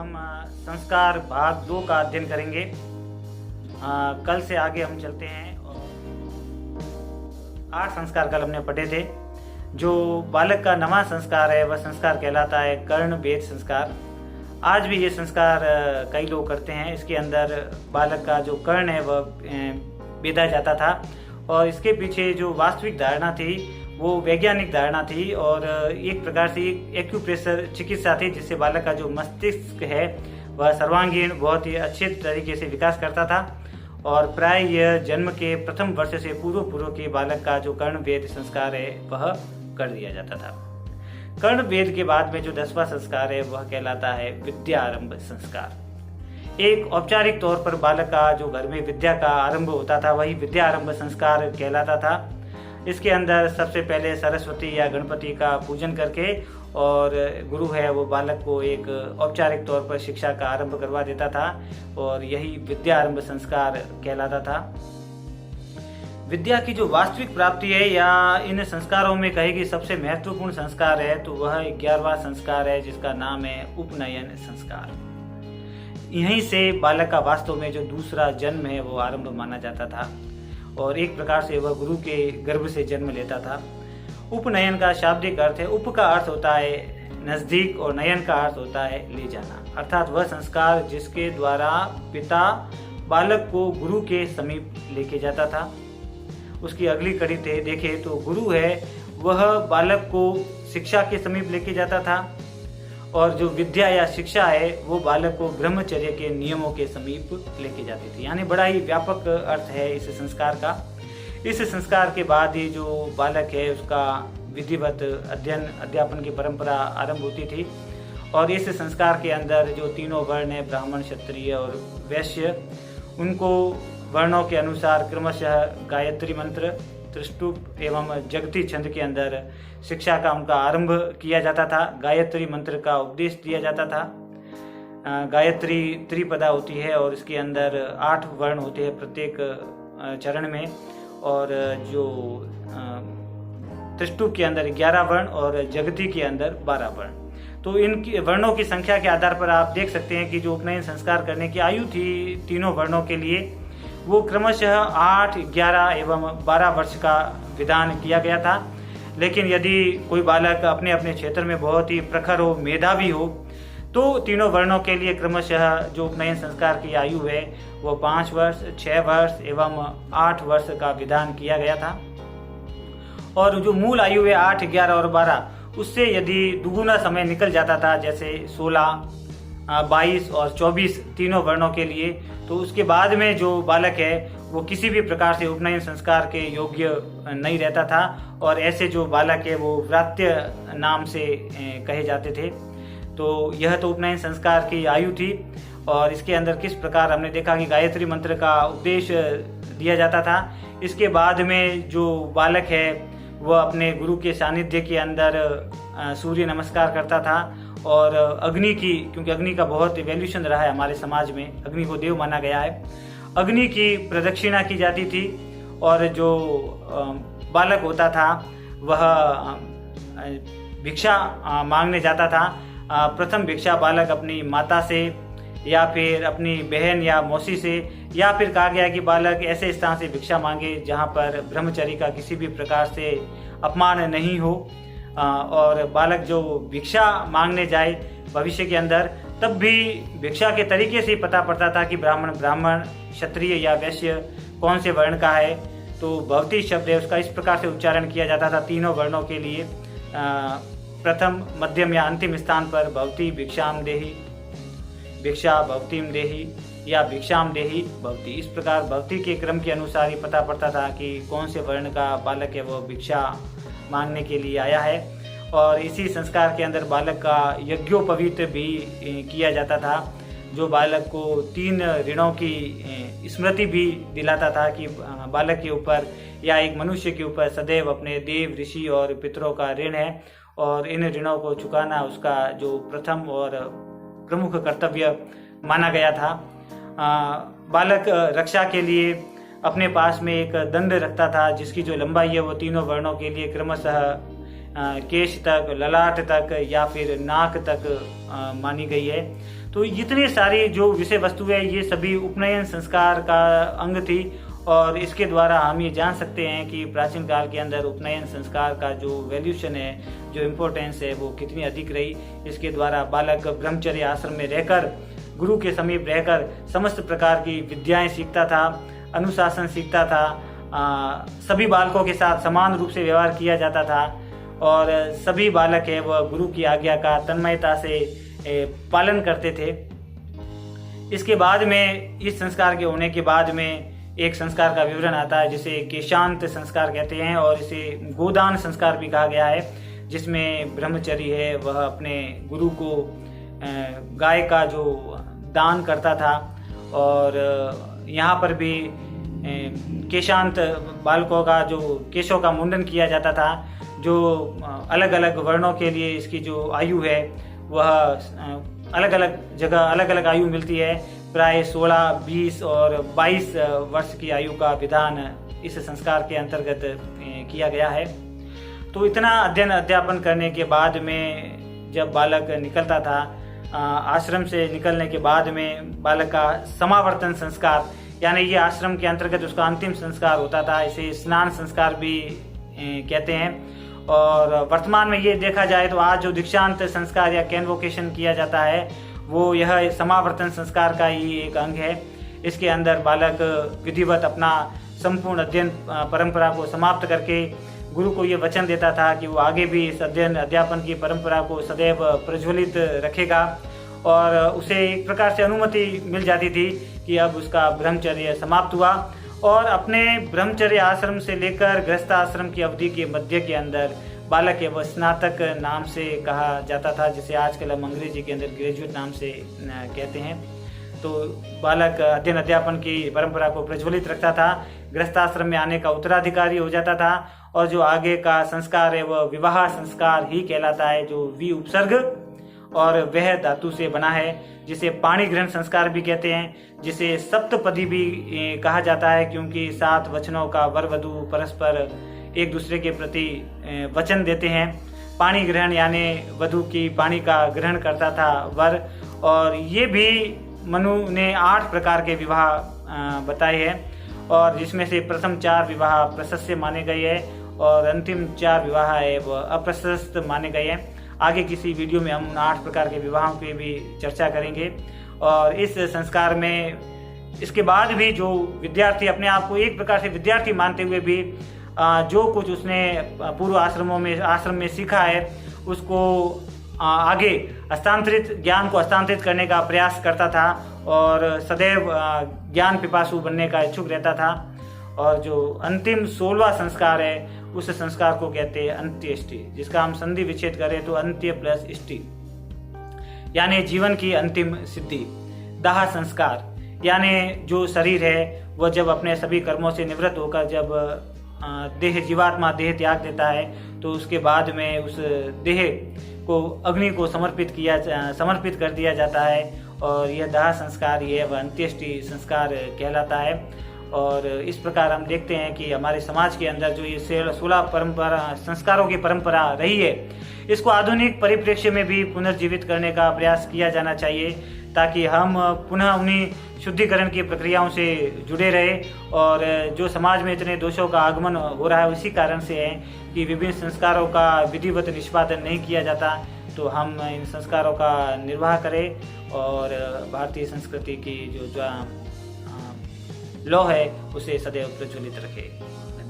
हम संस्कार भाग 2 का अध्ययन करेंगे। कल से आगे हम चलते हैं और 8 संस्कार कल हमने पढ़े थे। जो बालक का नवा संस्कार है वह संस्कार कहलाता है कर्ण भेद संस्कार। आज भी ये संस्कार कई लोग करते हैं। इसके अंदर बालक का जो कर्ण है वह भेदा जाता था और इसके पीछे जो वास्तविक धारणा थी वो वैज्ञानिक धारणा थी और एक प्रकार से एक्यूप्रेशर चिकित्सा थी, जिससे बालक का जो मस्तिष्क है वह सर्वांगीण बहुत ही अच्छे तरीके से विकास करता था और प्राय यह जन्म के प्रथम वर्ष से पूर्व के बालक का जो कर्ण भेद संस्कार है वह कर दिया जाता था। कर्ण भेद के बाद में जो 10वां संस्कार है वह कहलाता है विद्या आरंभ संस्कार। एक औपचारिक तौर पर बालक का जो घर में विद्या का आरंभ होता था वही विद्या आरंभ संस्कार कहलाता था। इसके अंदर सबसे पहले सरस्वती या गणपति का पूजन करके और गुरु है वो बालक को एक औपचारिक तौर पर शिक्षा का आरंभ करवा देता था और यही विद्या आरंभ संस्कार कहलाता था। विद्या की जो वास्तविक प्राप्ति है या इन संस्कारों में कहेगी सबसे महत्वपूर्ण संस्कार है तो वह 11वां संस्कार है, जिसका नाम है उपनयन संस्कार। यहीं से बालक का वास्तव में जो दूसरा जन्म है वो आरंभ माना जाता था और एक प्रकार से वह गुरु के गर्भ से जन्म लेता था। उपनयन का शाब्दिक अर्थ है, उप का अर्थ होता है नजदीक और नयन का अर्थ होता है ले जाना, अर्थात वह संस्कार जिसके द्वारा पिता बालक को गुरु के समीप लेके जाता था। उसकी अगली कड़ी देखे तो गुरु है वह बालक को शिक्षा के समीप लेके जाता था और जो विद्या या शिक्षा है वो बालक को ब्रह्मचर्य के नियमों के समीप लेके जाती थी। यानी बड़ा ही व्यापक अर्थ है इस संस्कार का। इस संस्कार के बाद ही जो बालक है उसका विधिवत अध्यापन की परंपरा आरंभ होती थी और इस संस्कार के अंदर जो तीनों वर्ण है ब्राह्मण, क्षत्रिय और वैश्य, उनको वर्णों के अनुसार क्रमशः गायत्री मंत्र, त्रिष्टुप एवं जगती छंद के अंदर शिक्षा का उनका आरंभ किया जाता था। गायत्री मंत्र का उपदेश दिया जाता था। गायत्री त्रिपदा होती है और इसके अंदर 8 वर्ण होते हैं प्रत्येक चरण में और जो त्रिष्टुप के अंदर 11 वर्ण और जगती के अंदर 12 वर्ण। तो इन वर्णों की संख्या के आधार पर आप देख सकते हैं कि जो उपनयन संस्कार करने की आयु थी तीनों वर्णों के लिए वो क्रमशः 8, 11 एवं 12 वर्ष का विधान किया गया था। लेकिन यदि कोई बालक अपने अपने क्षेत्र में बहुत ही प्रखर हो, मेधावी हो, तो तीनों वर्णों के लिए क्रमशः जो उपनयन संस्कार की आयु है वो 5 वर्ष, 6 वर्ष एवं 8 वर्ष का विधान किया गया था। और जो मूल आयु है 8, 11 और 12, उससे यदि दुगुना समय निकल जाता था, जैसे 16, 22 और 24 तीनों वर्णों के लिए, तो उसके बाद में जो बालक है वो किसी भी प्रकार से उपनयन संस्कार के योग्य नहीं रहता था और ऐसे जो बालक है वो व्रात्य नाम से कहे जाते थे। तो यह तो उपनयन संस्कार की आयु थी और इसके अंदर किस प्रकार हमने देखा कि गायत्री मंत्र का उपदेश दिया जाता था। इसके बाद में जो बालक है वह अपने गुरु के सानिध्य के अंदर सूर्य नमस्कार करता था और अग्नि की, क्योंकि अग्नि का बहुत वैल्यूशन रहा है हमारे समाज में, अग्नि को देव माना गया है, अग्नि की प्रदक्षिणा की जाती थी और जो बालक होता था वह भिक्षा मांगने जाता था। प्रथम भिक्षा बालक अपनी माता से या फिर अपनी बहन या मौसी से, या फिर कहा गया कि बालक ऐसे स्थान से भिक्षा मांगे जहाँ पर ब्रह्मचर्य का किसी भी प्रकार से अपमान नहीं हो और बालक जो भिक्षा मांगने जाए भविष्य के अंदर, तब भी भिक्षा के तरीके से ही पता पड़ता था कि ब्राह्मण, क्षत्रिय या वैश्य कौन से वर्ण का है। तो भवती शब्द है उसका इस प्रकार से उच्चारण किया जाता था तीनों वर्णों के लिए। प्रथम, मध्यम या अंतिम स्थान पर भवती भिक्षाम देहि, भिक्षा भवतीम देहि या भिक्षाम देहि भवती, इस प्रकार भवती के क्रम के अनुसार ही पता पड़ता था कि कौन से वर्ण का बालक है वो भिक्षा मांगने के लिए आया है। और इसी संस्कार के अंदर बालक का यज्ञोपवीत भी किया जाता था, जो बालक को 3 ऋणों की स्मृति भी दिलाता था कि बालक के ऊपर या एक मनुष्य के ऊपर सदैव अपने देव, ऋषि और पितरों का ऋण है और इन ऋणों को चुकाना उसका जो प्रथम और प्रमुख कर्तव्य माना गया था। बालक रक्षा के लिए अपने पास में एक दंड रखता था जिसकी जो लंबाई है वो तीनों वर्णों के लिए क्रमशः केश तक, ललाट तक या फिर नाक तक मानी गई है। तो इतनी सारी जो विषय वस्तु है ये सभी उपनयन संस्कार का अंग थी और इसके द्वारा हम ये जान सकते हैं कि प्राचीन काल के अंदर उपनयन संस्कार का जो वैल्यूशन है, जो इम्पोर्टेंस है वो कितनी अधिक रही। इसके द्वारा बालक ब्रह्मचर्य आश्रम में रहकर, गुरु के समीप रहकर समस्त प्रकार की विद्याएं सीखता था, अनुशासन सीखता था, सभी बालकों के साथ समान रूप से व्यवहार किया जाता था और सभी बालक है वह गुरु की आज्ञा का तन्मयता से पालन करते थे। इसके बाद में, इस संस्कार के होने के बाद में एक संस्कार का विवरण आता है जिसे केशांत संस्कार कहते हैं और इसे गोदान संस्कार भी कहा गया है, जिसमें ब्रह्मचर्य है वह अपने गुरु को गाय का जो दान करता था और यहाँ पर भी केशांत बालकों का जो केशों का मुंडन किया जाता था। जो अलग अलग वर्णों के लिए इसकी जो आयु है वह अलग अलग जगह अलग अलग आयु मिलती है। प्राय 16, 20 और 22 वर्ष की आयु का विधान इस संस्कार के अंतर्गत किया गया है। तो इतना अध्ययन अध्यापन करने के बाद में जब बालक निकलता था, आश्रम से निकलने के बाद में बालक का समावर्तन संस्कार, यानी ये आश्रम के अंतर्गत उसका अंतिम संस्कार होता था। इसे स्नान संस्कार भी कहते हैं। और वर्तमान में ये देखा जाए तो आज जो दीक्षांत संस्कार या कन्वोकेशन किया जाता है वो यह समावर्तन संस्कार का ही एक अंग है। इसके अंदर बालक विधिवत अपना संपूर्ण अध्ययन परंपरा को समाप्त करके गुरु को ये वचन देता था कि वो आगे भी इस अध्ययन अध्यापन की परंपरा को सदैव प्रज्वलित रखेगा और उसे एक प्रकार से अनुमति मिल जाती थी कि अब उसका ब्रह्मचर्य समाप्त हुआ। और अपने ब्रह्मचर्य आश्रम से लेकर गृहस्थ आश्रम की अवधि के मध्य के अंदर बालक है वह स्नातक नाम से कहा जाता था, जिसे आजकल हम अंग्रेजी के अंदर ग्रेजुएट नाम से कहते हैं। तो बालक अध्ययन अध्यापन की परंपरा को प्रज्वलित रखता था, गृहस्थाश्रम में आने का उत्तराधिकारी हो जाता था और जो आगे का संस्कार है वह विवाह संस्कार ही कहलाता है, जो वी उपसर्ग और वह धातु से बना है, जिसे पाणी ग्रहण संस्कार भी कहते हैं, जिसे सप्तपदी भी कहा जाता है क्योंकि 7 वचनों का वर वधू परस्पर एक दूसरे के प्रति वचन देते हैं। पाणी ग्रहण यानी वधू की पानी का ग्रहण करता था वर। और ये भी मनु ने 8 प्रकार के विवाह बताए हैं और जिसमें से प्रथम 4 विवाह प्रशस्त माने गए हैं और अंतिम 4 विवाह है वह अप्रशस्त माने गए हैं। आगे किसी वीडियो में हम 8 प्रकार के विवाहों की भी चर्चा करेंगे। और इस संस्कार में इसके बाद भी जो विद्यार्थी अपने आप को एक प्रकार से विद्यार्थी मानते हुए भी जो कुछ उसने पूर्व आश्रम में सीखा है उसको आगे ज्ञान को हस्तांतरित करने का प्रयास करता था और सदैव ज्ञान पिपासु बनने का इच्छुक रहता था। और जो अंतिम 16वां संस्कार है उस संस्कार को कहते हैं अंत्येष्टि, जिसका हम संधि विच्छेद करें तो अंत्य प्लस इष्टि यानी जीवन की अंतिम सिद्धि। दाह संस्कार यानी जो शरीर है वह जब अपने सभी कर्मों से निवृत्त होकर जब जीवात्मा देह त्याग देता है तो उसके बाद में उस देह को अग्नि को समर्पित कर दिया जाता है और यह दाह संस्कार ही है, वह अंत्येष्टि संस्कार कहलाता है। और इस प्रकार हम देखते हैं कि हमारे समाज के अंदर जो ये 16 परंपरा संस्कारों की परंपरा रही है, इसको आधुनिक परिप्रेक्ष्य में भी पुनर्जीवित करने का प्रयास किया जाना चाहिए ताकि हम पुनः उन्हीं शुद्धिकरण की प्रक्रियाओं से जुड़े रहे। और जो समाज में इतने दोषों का आगमन हो रहा है उसी कारण से है कि विभिन्न संस्कारों का विधिवत निष्पादन नहीं किया जाता। तो हम इन संस्कारों का निर्वाह करें और भारतीय संस्कृति की जो लौ है उसे सदैव प्रज्वलित रखें।